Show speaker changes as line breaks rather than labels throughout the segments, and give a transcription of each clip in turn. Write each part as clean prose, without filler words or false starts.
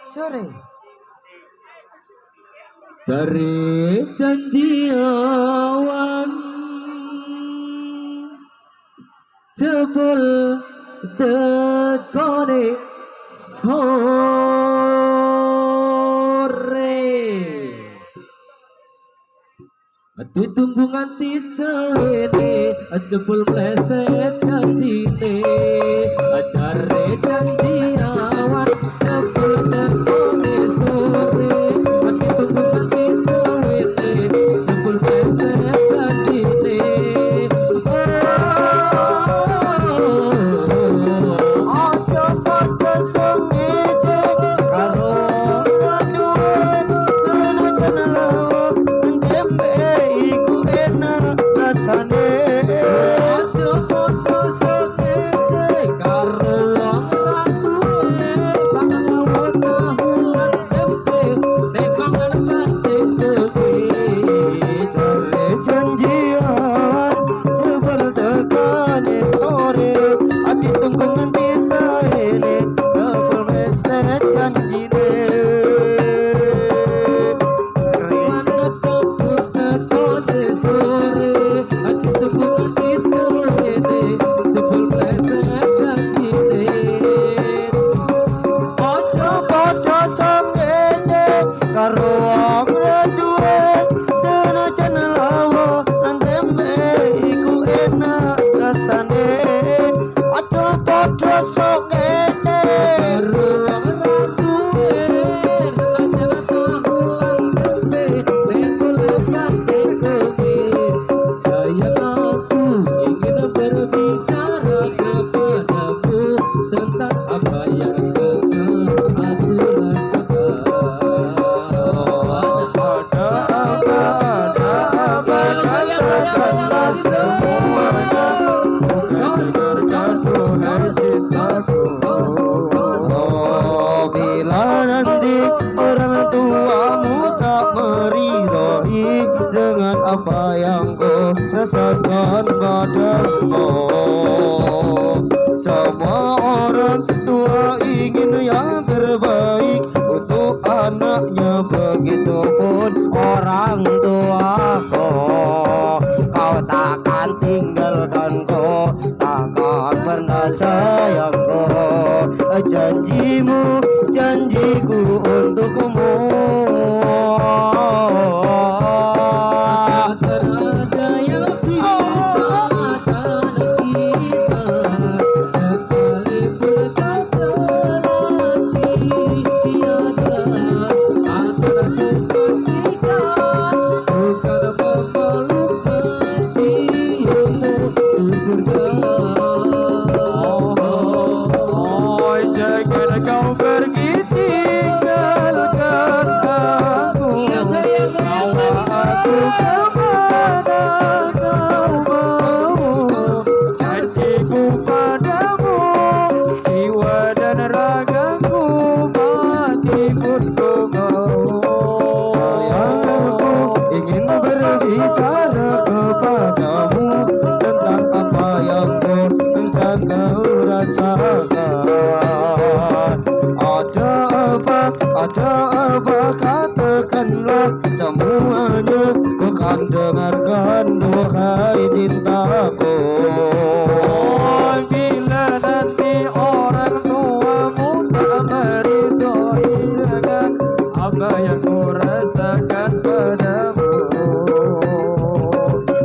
sore.
Cari janji awan jebul dekone sore. Ditunggu nganti sewene jebul pleset janjine. Cari janji awan jebul dekone sore.
Apa yang kau rasakan padamu. Semua orang tua ingin yang terbaik untuk anaknya, begitupun orang tuaku. Kau takkan tinggalkanku, takkan pernah sayangku. Janjimu, janjiku untukmu. Ada apa katakanlah semuanya, ku kan dengarkan duhai cintaku.
Oh, bila nanti orang tuamu tak meridhoi dengan apa yang ku rasakan padamu.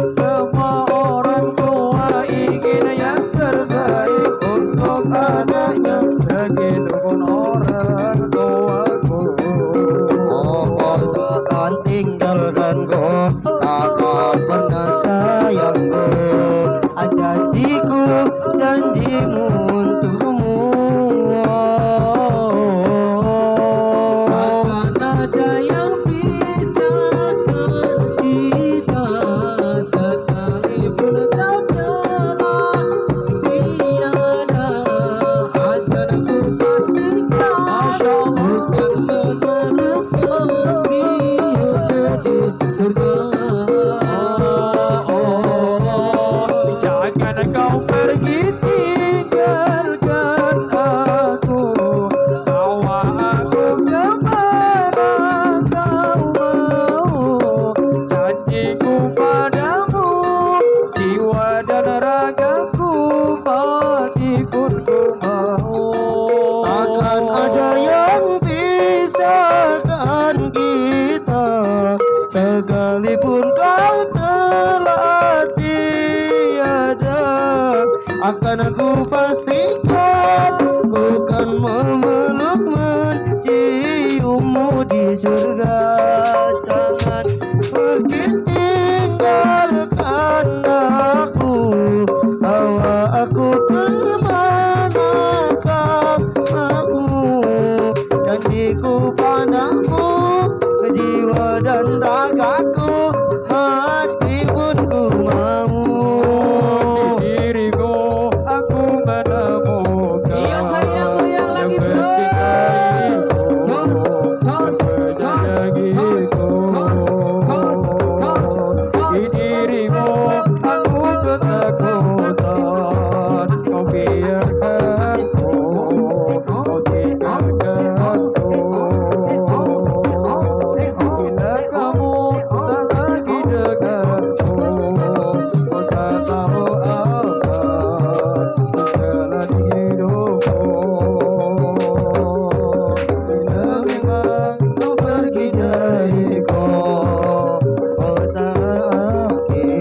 Semua orang tua ingin yang terbaik untuk anaknya, begitupun orang tuaku.
Takkan tinggalkanku, takkan pernah sayangku. Janjiku, janjimu untukmu.
Takkan ada yang pisahkan kita, sekalipun kau telah tiada. Ajarku
surga. Jangan pergi tinggalkan aku, bawa aku kemanakah aku. Janjiku padamu, jiwa dan ragaku, hati pun ku mau.
Dirimu aku menemukan
Yang lagi bro.
Di dirimu aku ketakutan, kau biarkanku, kau tinggalkanku. Bila kamu tak lagi denganku, kau tak tahu apa menjalani hidupku. Bila memang kau pergi
Dariku kau tak lagi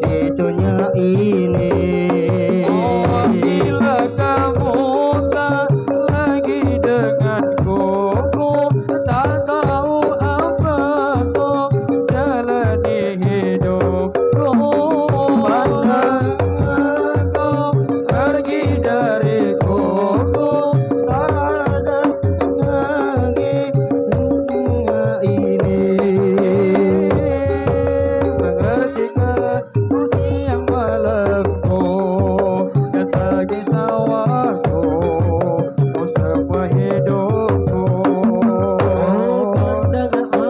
di dunia ini.
Oh, bila kamu tak lagi denganku, ku tak tahu apa kau jalani hidupku.
Pandang kau pergi dariku, ku tak ada lagi dunia ini.
Mengertikah siang malamku dan tangis tawaku, kau semua hidupku.
Pandangan aku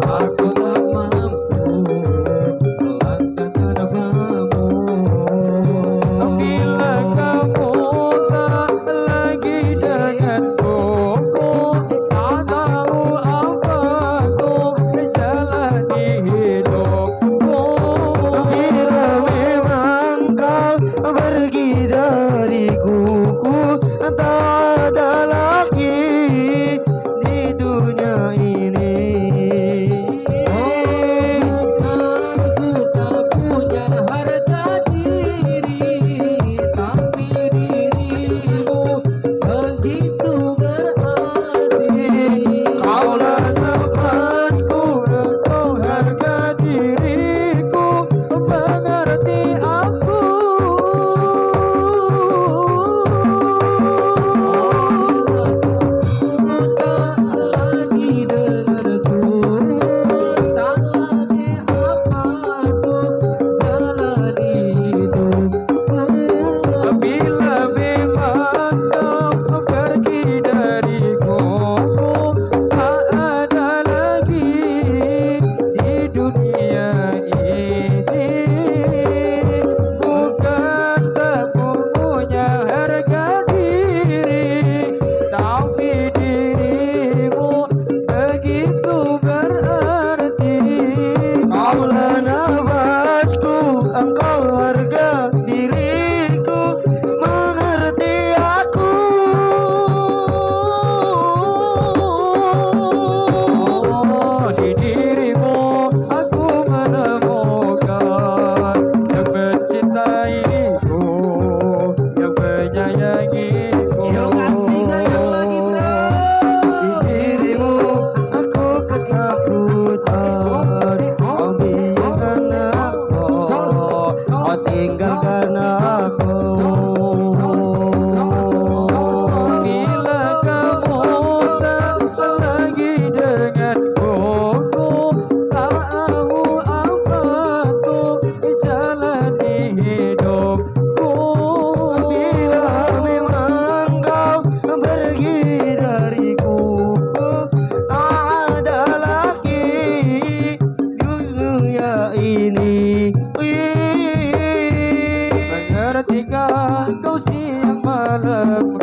Aku tak
mampu melangkah tanpamu.
bila kamu tak lagi denganku, ku tak tahu apa ku jalani hidupku.
Bila memang kau pergi dariku, ku tak ada lagi di dunia ini.
Aku tak punya harga diri, tapi dirimu begitu berarti.
Kaulah nafasku,
Kau harga diriku, mengerti aku.
Tak lagi denganku, tak lagi apa aku jalani hidupku.
Bila memang kau pergi dariku, tak ada lagi di dunia ini. Bukan tak punya harga diri, tapi dirimu begitu berarti.
kaulah nafasku, engkau harga diriku, mengerti aku.
Oh, di dirimu aku menemukan yang mencintaiku, yang menyayangiku.
Yang kasih yang lagi bro.
Di dirimu aku ketakutan, kau biarkan aku, kau tinggalkan aku.
Bila kamu tak lagi denganku, ku tak tahu apa ku jalani hidupku.
Bila memang kau pergi dariku, tak ada lagi dunia ini.
Mengertikah kau siang malam